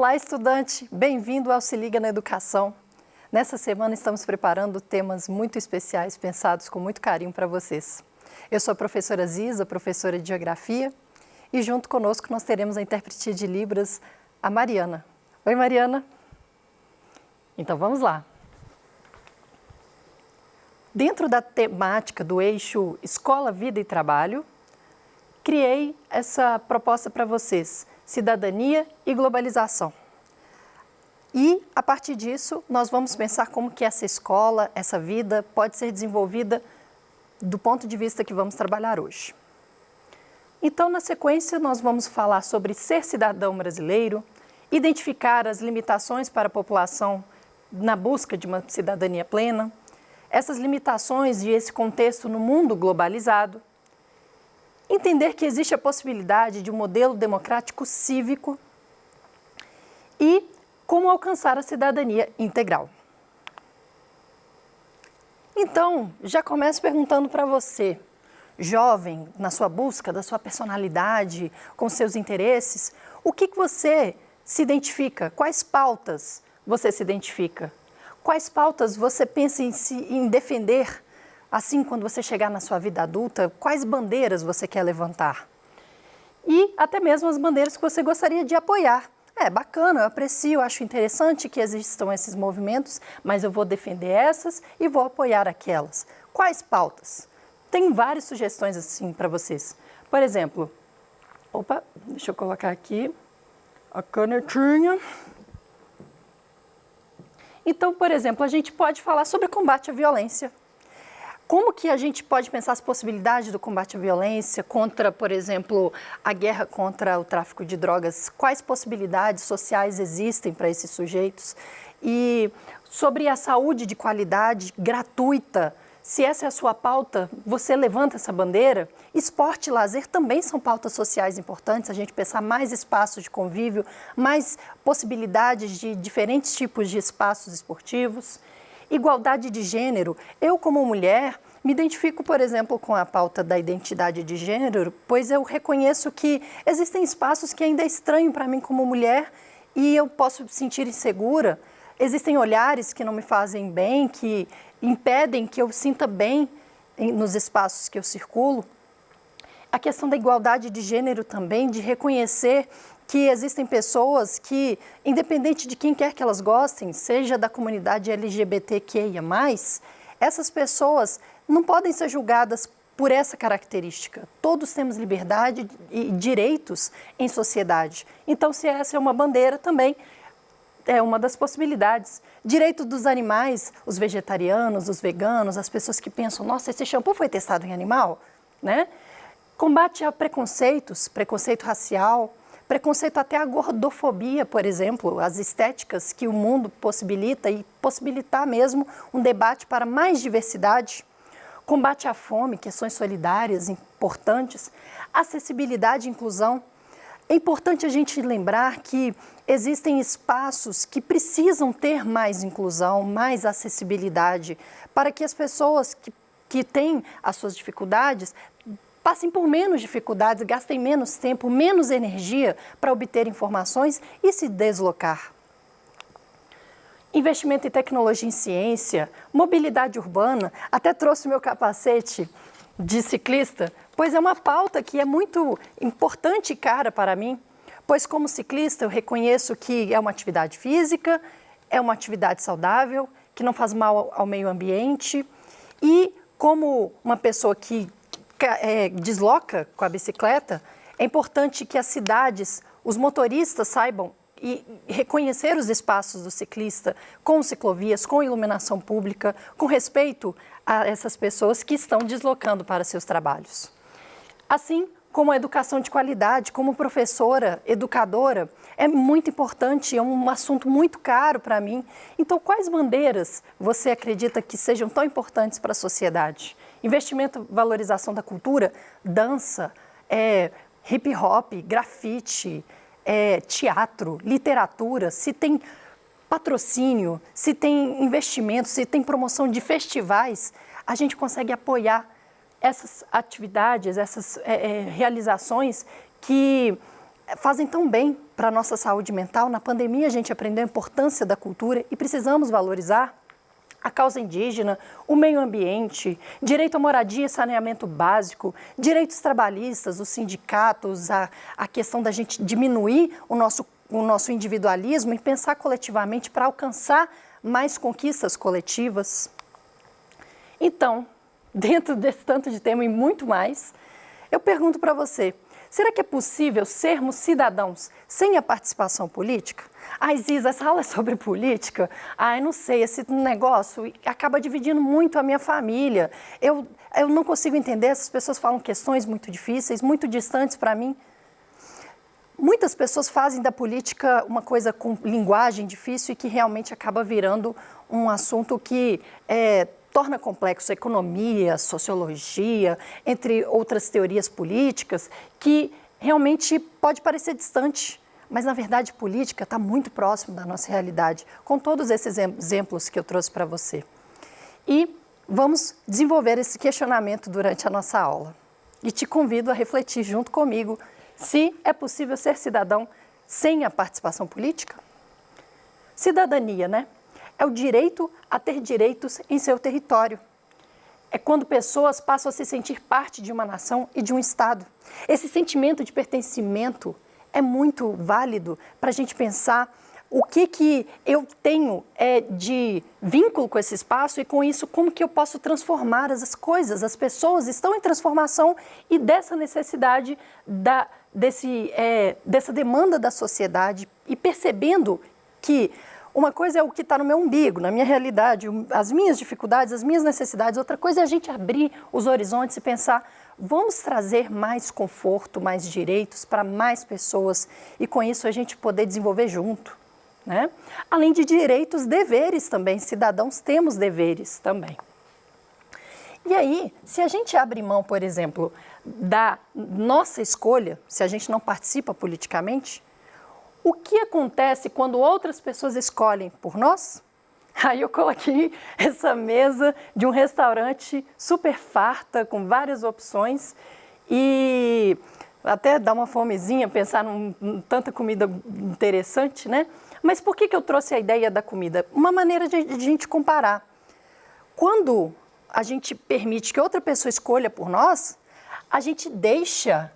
Olá, estudante! Bem-vindo ao Se Liga na Educação. Nessa semana estamos preparando temas muito especiais, pensados com muito carinho para vocês. Eu sou a professora Ziza, professora de Geografia, e junto conosco nós teremos a intérprete de Libras, a Mariana. Oi, Mariana! Então vamos lá. Dentro da temática do eixo Escola, Vida e Trabalho, criei essa proposta para vocês, cidadania e globalização. E, a partir disso, nós vamos pensar como que essa escola, essa vida, pode ser desenvolvida do ponto de vista que vamos trabalhar hoje. Então, na sequência, nós vamos falar sobre ser cidadão brasileiro, identificar as limitações para a população na busca de uma cidadania plena, essas limitações e esse contexto no mundo globalizado, entender que existe a possibilidade de um modelo democrático cívico e como alcançar a cidadania integral. Então, já começo perguntando para você, jovem, na sua busca da sua personalidade, com seus interesses, o que você se identifica? Quais pautas você se identifica? Quais pautas você pensa em defender? Assim, quando você chegar na sua vida adulta, quais bandeiras você quer levantar? E até mesmo as bandeiras que você gostaria de apoiar. É bacana, eu aprecio, acho interessante que existam esses movimentos, mas eu vou defender essas e vou apoiar aquelas. Quais pautas? Tem várias sugestões assim para vocês. Por exemplo, deixa eu colocar aqui a canetinha. Então, por exemplo, a gente pode falar sobre combate à violência. Como que a gente pode pensar as possibilidades do combate à violência contra, por exemplo, a guerra contra o tráfico de drogas? Quais possibilidades sociais existem para esses sujeitos? E sobre a saúde de qualidade gratuita, se essa é a sua pauta, você levanta essa bandeira? Esporte e lazer também são pautas sociais importantes, a gente pensar mais espaços de convívio, mais possibilidades de diferentes tipos de espaços esportivos. Igualdade de gênero. Eu, como mulher, me identifico, por exemplo, com a pauta da identidade de gênero, pois eu reconheço que existem espaços que ainda é estranho para mim como mulher e eu posso me sentir insegura. Existem olhares que não me fazem bem, que impedem que eu sinta bem nos espaços que eu circulo. A questão da igualdade de gênero também, de reconhecer que existem pessoas que, independente de quem quer que elas gostem, seja da comunidade LGBTQIA+, essas pessoas não podem ser julgadas por essa característica. Todos temos liberdade e direitos em sociedade. Então, se essa é uma bandeira também, é uma das possibilidades. Direito dos animais, os vegetarianos, os veganos, as pessoas que pensam, nossa, esse shampoo foi testado em animal, né? Combate a preconceitos, preconceito racial, preconceito até a gordofobia, por exemplo, as estéticas que o mundo possibilita e possibilitar mesmo um debate para mais diversidade. Combate à fome, questões solidárias importantes, acessibilidade e inclusão. É importante a gente lembrar que existem espaços que precisam ter mais inclusão, mais acessibilidade, para que as pessoas que têm as suas dificuldades passem por menos dificuldades, gastem menos tempo, menos energia para obter informações e se deslocar. Investimento em tecnologia e ciência, mobilidade urbana, até trouxe o meu capacete de ciclista, pois é uma pauta que é muito importante e cara para mim, pois como ciclista eu reconheço que é uma atividade física, é uma atividade saudável, que não faz mal ao meio ambiente e como uma pessoa que desloca com a bicicleta, é importante que as cidades, os motoristas saibam e reconhecer os espaços do ciclista com ciclovias, com iluminação pública, com respeito a essas pessoas que estão deslocando para seus trabalhos. Assim como a educação de qualidade, como professora, educadora, é muito importante, é um assunto muito caro para mim. Então, quais bandeiras você acredita que sejam tão importantes para a sociedade? Investimento, valorização da cultura, dança, hip hop, grafite, teatro, literatura, se tem patrocínio, se tem investimento, se tem promoção de festivais, a gente consegue apoiar essas atividades, essas realizações que fazem tão bem para a nossa saúde mental. Na pandemia a gente aprendeu a importância da cultura e precisamos valorizar a causa indígena, o meio ambiente, direito à moradia e saneamento básico, direitos trabalhistas, os sindicatos, a questão da gente diminuir o nosso individualismo e pensar coletivamente para alcançar mais conquistas coletivas. Então, dentro desse tanto de tema e muito mais, eu pergunto para você, será que é possível sermos cidadãos sem a participação política? Ziza, essa aula é sobre política? Eu não sei, esse negócio acaba dividindo muito a minha família. Eu não consigo entender, essas pessoas falam questões muito difíceis, muito distantes para mim. Muitas pessoas fazem da política uma coisa com linguagem difícil e que realmente acaba virando um assunto que torna complexo a economia, sociologia, entre outras teorias políticas, que realmente pode parecer distante, mas na verdade política está muito próximo da nossa realidade, com todos esses exemplos que eu trouxe para você. E vamos desenvolver esse questionamento durante a nossa aula. E te convido a refletir junto comigo se é possível ser cidadão sem a participação política. Cidadania, né? É o direito a ter direitos em seu território. É quando pessoas passam a se sentir parte de uma nação e de um Estado. Esse sentimento de pertencimento é muito válido para a gente pensar o que eu tenho de vínculo com esse espaço e com isso como que eu posso transformar as coisas. As pessoas estão em transformação e dessa necessidade dessa demanda da sociedade e percebendo que uma coisa é o que está no meu umbigo, na minha realidade, as minhas dificuldades, as minhas necessidades. Outra coisa é a gente abrir os horizontes e pensar, vamos trazer mais conforto, mais direitos para mais pessoas e com isso a gente poder desenvolver junto, né? Além de direitos, deveres também. Cidadãos temos deveres também. E aí, se a gente abre mão, por exemplo, da nossa escolha, se a gente não participa politicamente, o que acontece quando outras pessoas escolhem por nós? Aí eu coloquei essa mesa de um restaurante super farta, com várias opções, e até dá uma fomezinha pensar em tanta comida interessante, né? Mas por que eu trouxe a ideia da comida? Uma maneira de a gente comparar. Quando a gente permite que outra pessoa escolha por nós, a gente deixa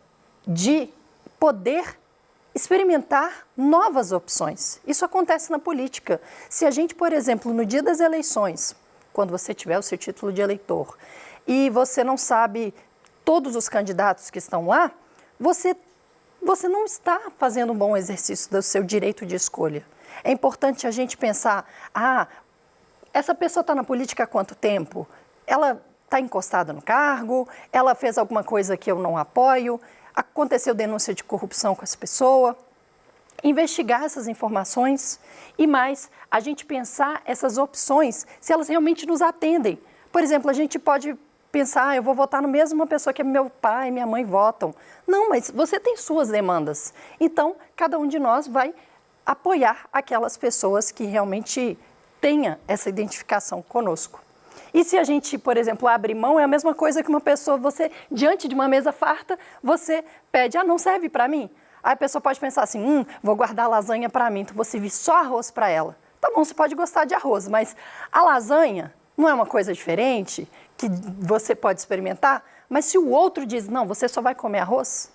de poder experimentar novas opções. Isso acontece na política. Se a gente, por exemplo, no dia das eleições, quando você tiver o seu título de eleitor, e você não sabe todos os candidatos que estão lá, você não está fazendo um bom exercício do seu direito de escolha. É importante a gente pensar, essa pessoa está na política há quanto tempo? Ela está encostada no cargo? Ela fez alguma coisa que eu não apoio? Aconteceu denúncia de corrupção com essa pessoa? Investigar essas informações e mais, a gente pensar essas opções, se elas realmente nos atendem. Por exemplo, a gente pode pensar, eu vou votar no mesmo pessoa que meu pai e minha mãe votam. Não, mas você tem suas demandas. Então, cada um de nós vai apoiar aquelas pessoas que realmente tenha essa identificação conosco. E se a gente, por exemplo, abre mão, é a mesma coisa que uma pessoa, você, diante de uma mesa farta, você pede, não serve para mim? Aí a pessoa pode pensar assim, vou guardar a lasanha para mim, então vou servir só arroz para ela. Tá bom, você pode gostar de arroz, mas a lasanha não é uma coisa diferente que você pode experimentar? Mas se o outro diz, não, você só vai comer arroz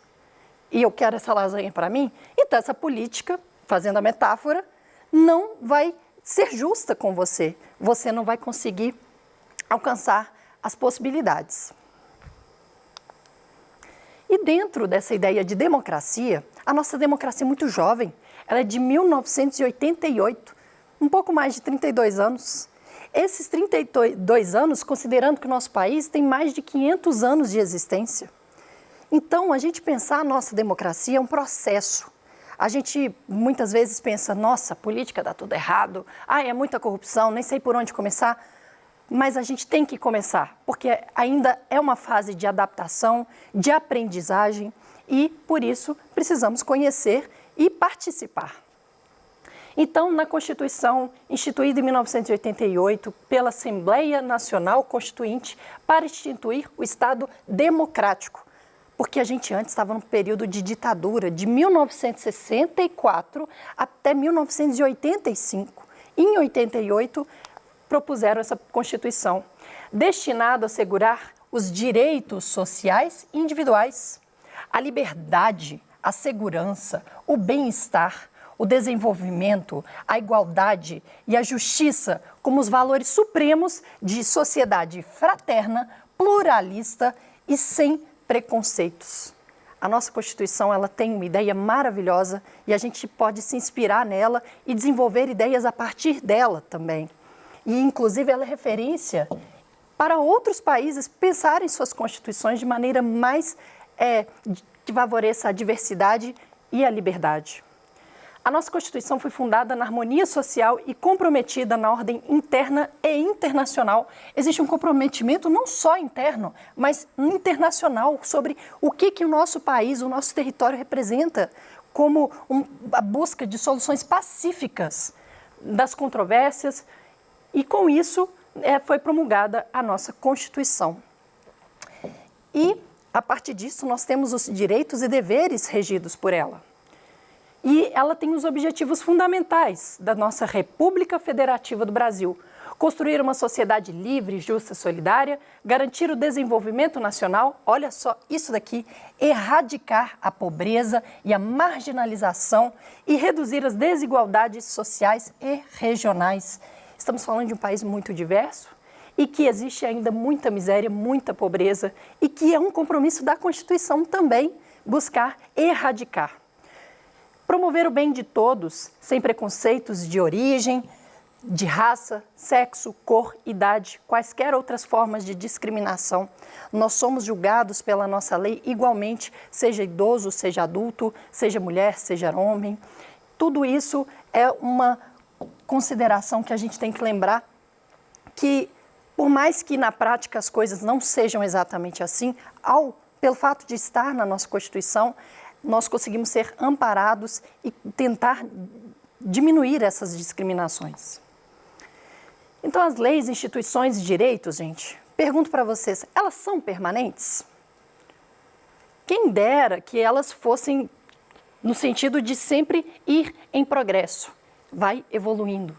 e eu quero essa lasanha para mim, então essa política, fazendo a metáfora, não vai ser justa com você. Você não vai conseguir alcançar as possibilidades. E dentro dessa ideia de democracia, a nossa democracia é muito jovem. Ela é de 1988, um pouco mais de 32 anos. Esses 32 anos, considerando que o nosso país tem mais de 500 anos de existência. Então, a gente pensar a nossa democracia é um processo. A gente muitas vezes pensa, nossa, a política dá tudo errado, é muita corrupção, nem sei por onde começar. Mas a gente tem que começar, porque ainda é uma fase de adaptação, de aprendizagem e, por isso, precisamos conhecer e participar. Então, na Constituição, instituída em 1988 pela Assembleia Nacional Constituinte para instituir o Estado democrático, porque a gente antes estava num período de ditadura, de 1964 até 1985. Em 88, propuseram essa Constituição, destinada a assegurar os direitos sociais e individuais, a liberdade, a segurança, o bem-estar, o desenvolvimento, a igualdade e a justiça como os valores supremos de sociedade fraterna, pluralista e sem preconceitos. A nossa Constituição, ela tem uma ideia maravilhosa e a gente pode se inspirar nela e desenvolver ideias a partir dela também. E, inclusive, ela é referência para outros países pensarem suas constituições de maneira mais que favoreça a diversidade e a liberdade. A nossa Constituição foi fundada na harmonia social e comprometida na ordem interna e internacional. Existe um comprometimento não só interno, mas internacional sobre o que o nosso país, o nosso território representa como a busca de soluções pacíficas das controvérsias. E com isso foi promulgada a nossa Constituição. E, a partir disso, nós temos os direitos e deveres regidos por ela. E ela tem os objetivos fundamentais da nossa República Federativa do Brasil: construir uma sociedade livre, justa e solidária, garantir o desenvolvimento nacional, olha só isso daqui, erradicar a pobreza e a marginalização e reduzir as desigualdades sociais e regionais. Estamos falando de um país muito diverso e que existe ainda muita miséria, muita pobreza e que é um compromisso da Constituição também buscar erradicar. Promover o bem de todos, sem preconceitos de origem, de raça, sexo, cor, idade, quaisquer outras formas de discriminação. Nós somos julgados pela nossa lei igualmente, seja idoso, seja adulto, seja mulher, seja homem. Tudo isso é uma consideração que a gente tem que lembrar que, por mais que na prática as coisas não sejam exatamente assim, pelo fato de estar na nossa Constituição, nós conseguimos ser amparados e tentar diminuir essas discriminações. Então, as leis, instituições e direitos, gente, pergunto para vocês, elas são permanentes? Quem dera que elas fossem no sentido de sempre ir em progresso, vai evoluindo.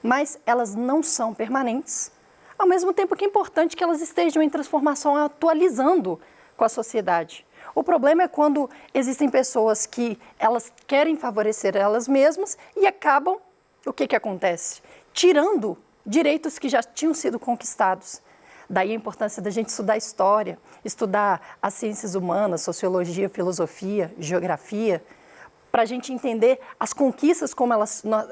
Mas elas não são permanentes, ao mesmo tempo que é importante que elas estejam em transformação, atualizando com a sociedade. O problema é quando existem pessoas que elas querem favorecer elas mesmas e acabam, o que acontece? Tirando direitos que já tinham sido conquistados. Daí a importância da gente estudar história, estudar as ciências humanas, sociologia, filosofia, geografia, para a gente entender as conquistas como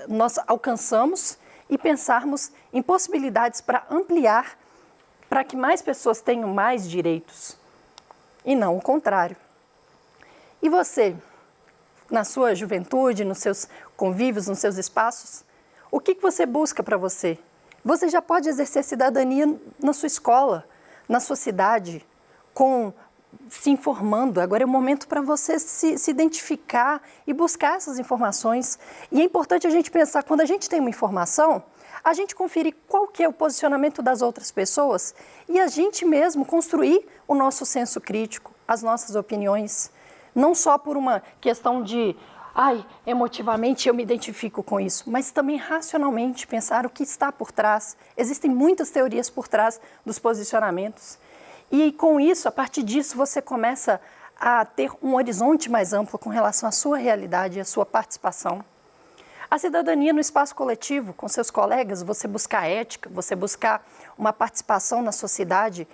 nós alcançamos e pensarmos em possibilidades para ampliar, para que mais pessoas tenham mais direitos. E não o contrário. E você, na sua juventude, nos seus convívios, nos seus espaços, o que você busca para você? Você já pode exercer cidadania na sua escola, na sua cidade, se informando. Agora é o momento para você se identificar e buscar essas informações. E é importante a gente pensar, quando a gente tem uma informação, a gente conferir qual que é o posicionamento das outras pessoas e a gente mesmo construir o nosso senso crítico, as nossas opiniões. Não só por uma questão de, emotivamente eu me identifico com isso, mas também racionalmente pensar o que está por trás. Existem muitas teorias por trás dos posicionamentos. E com isso, a partir disso, você começa a ter um horizonte mais amplo com relação à sua realidade e à sua participação. A cidadania no espaço coletivo, com seus colegas, você buscar ética, você buscar uma participação na sociedade,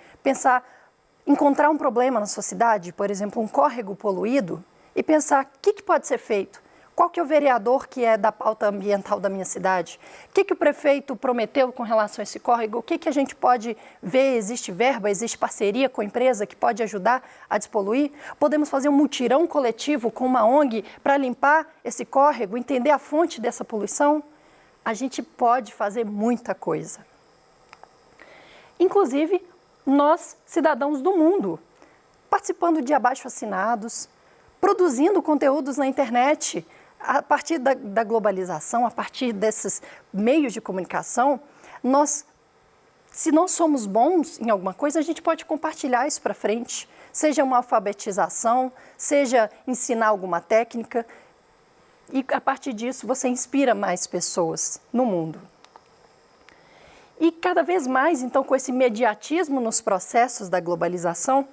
encontrar um problema na sociedade, por exemplo, um córrego poluído, e pensar o que pode ser feito. Qual que é o vereador que é da pauta ambiental da minha cidade? O que o prefeito prometeu com relação a esse córrego? O que a gente pode ver? Existe verba, existe parceria com a empresa que pode ajudar a despoluir? Podemos fazer um mutirão coletivo com uma ONG para limpar esse córrego, entender a fonte dessa poluição? A gente pode fazer muita coisa. Inclusive, nós, cidadãos do mundo, participando de abaixo-assinados, produzindo conteúdos na internet. A partir da globalização, a partir desses meios de comunicação, nós Se nós somos bons em alguma coisa, a gente pode compartilhar isso para frente, seja uma alfabetização, seja ensinar alguma técnica, e a partir disso você inspira mais pessoas no mundo. E cada vez mais, então, com esse imediatismo nos processos da globalização,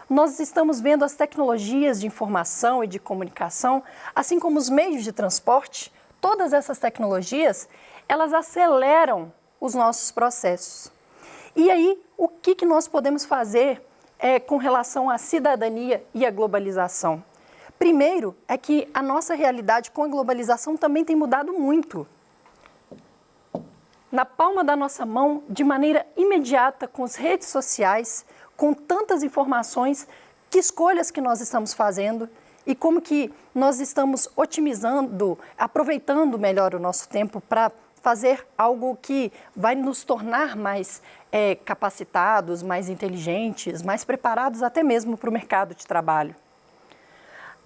nós estamos vendo as tecnologias de informação e de comunicação, assim como os meios de transporte, todas essas tecnologias, elas aceleram os nossos processos. E aí, o que nós podemos fazer com relação à cidadania e à globalização? Primeiro, é que a nossa realidade com a globalização também tem mudado muito. Na palma da nossa mão, de maneira imediata, com as redes sociais, com tantas informações, que escolhas que nós estamos fazendo e como que nós estamos otimizando, aproveitando melhor o nosso tempo para fazer algo que vai nos tornar mais capacitados, mais inteligentes, mais preparados até mesmo para o mercado de trabalho.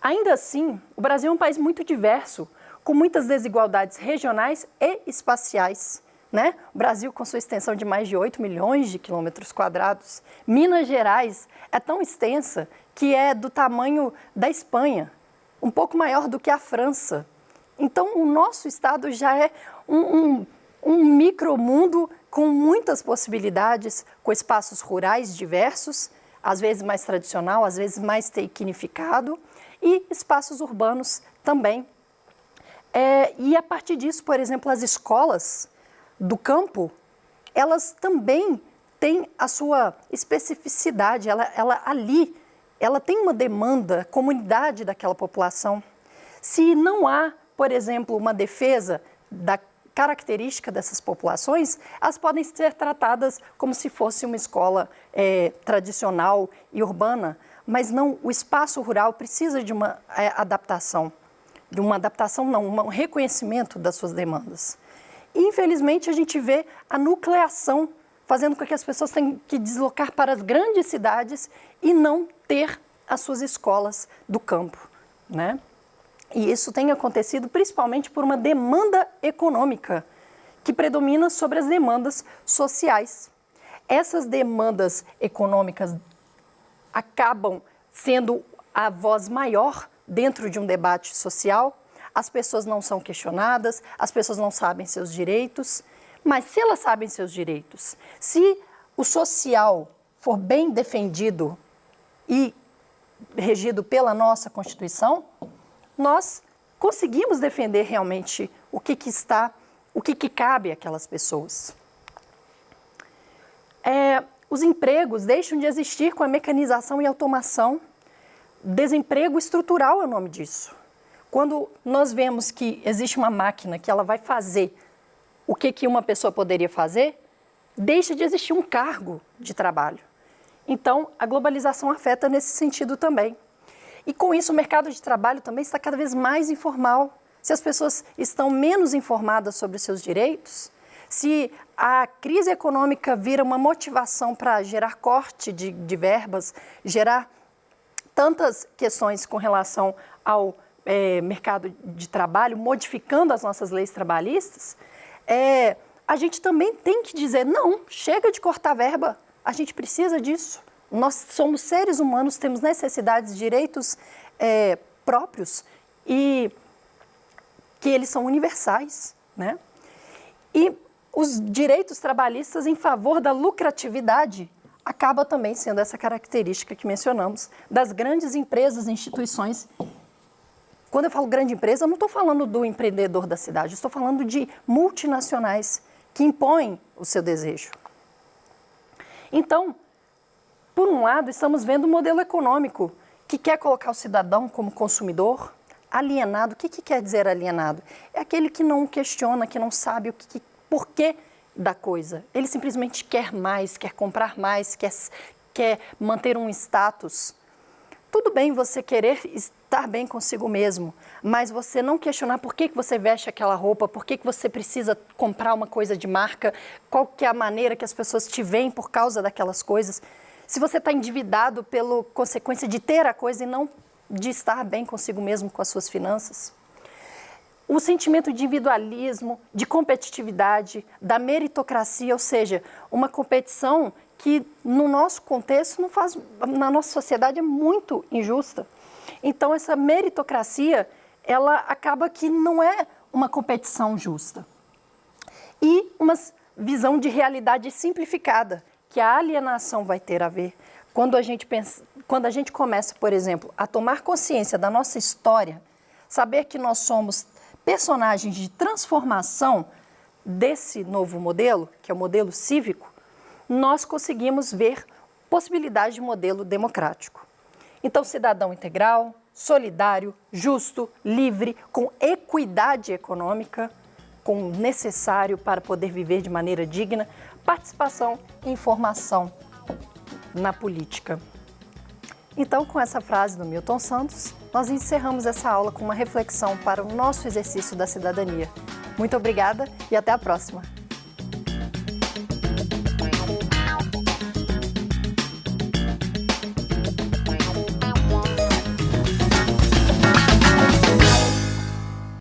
Ainda assim, o Brasil é um país muito diverso, com muitas desigualdades regionais e espaciais. Né? O Brasil, com sua extensão de mais de 8 milhões de quilômetros quadrados. Minas Gerais é tão extensa que é do tamanho da Espanha, um pouco maior do que a França. Então, o nosso estado já é um micromundo com muitas possibilidades, com espaços rurais diversos, às vezes mais tradicional, às vezes mais tecnificado, e espaços urbanos também. E a partir disso, por exemplo, as escolas do campo, elas também têm a sua especificidade, ela tem uma demanda, comunidade daquela população. Se não há, por exemplo, uma defesa da característica dessas populações, elas podem ser tratadas como se fosse uma escola tradicional e urbana, mas não, o espaço rural precisa de uma adaptação, um reconhecimento das suas demandas. Infelizmente, a gente vê a nucleação fazendo com que as pessoas tenham que deslocar para as grandes cidades e não ter as suas escolas do campo, né? E isso tem acontecido principalmente por uma demanda econômica que predomina sobre as demandas sociais. Essas demandas econômicas acabam sendo a voz maior dentro de um debate social. As pessoas não são questionadas, as pessoas não sabem seus direitos, mas se elas sabem seus direitos, se o social for bem defendido e regido pela nossa Constituição, nós conseguimos defender realmente o que cabe àquelas pessoas. Os empregos deixam de existir com a mecanização e automação. Desemprego estrutural é o nome disso. Quando nós vemos que existe uma máquina que ela vai fazer o que uma pessoa poderia fazer, deixa de existir um cargo de trabalho. Então, a globalização afeta nesse sentido também. E com isso, o mercado de trabalho também está cada vez mais informal. Se as pessoas estão menos informadas sobre os seus direitos, se a crise econômica vira uma motivação para gerar corte de verbas, gerar tantas questões com relação ao mercado de trabalho, modificando as nossas leis trabalhistas, a gente também tem que dizer, não, chega de cortar verba, a gente precisa disso. Nós somos seres humanos, temos necessidades, direitos próprios e que eles são universais, né? E os direitos trabalhistas em favor da lucratividade acaba também sendo essa característica que mencionamos das grandes empresas e instituições. Quando eu falo grande empresa, eu não estou falando do empreendedor da cidade, estou falando de multinacionais que impõem o seu desejo. Então, por um lado, estamos vendo um modelo econômico que quer colocar o cidadão como consumidor, alienado. O que quer dizer alienado? É aquele que não questiona, que não sabe porquê da coisa. Ele simplesmente quer mais, quer comprar mais, quer manter um status. Tudo bem você querer estar bem consigo mesmo, mas você não questionar por que você veste aquela roupa, por que você precisa comprar uma coisa de marca, qual que é a maneira que as pessoas te veem por causa daquelas coisas. Se você está endividado pela consequência de ter a coisa e não de estar bem consigo mesmo com as suas finanças. o sentimento de individualismo, de competitividade, da meritocracia, ou seja, uma competição que no nosso contexto não faz, na nossa sociedade é muito injusta. Então essa meritocracia, ela acaba que não é uma competição justa. E uma visão de realidade simplificada, que a alienação vai ter a ver. Quando a gente começa, por exemplo, a tomar consciência da nossa história, saber que nós somos personagens de transformação desse novo modelo, que é o modelo cívico, nós conseguimos ver possibilidade de modelo democrático. Então, cidadão integral, solidário, justo, livre, com equidade econômica, com o necessário para poder viver de maneira digna, participação e informação na política. Então, com essa frase do Milton Santos, nós encerramos essa aula com uma reflexão para o nosso exercício da cidadania. Muito obrigada e até a próxima!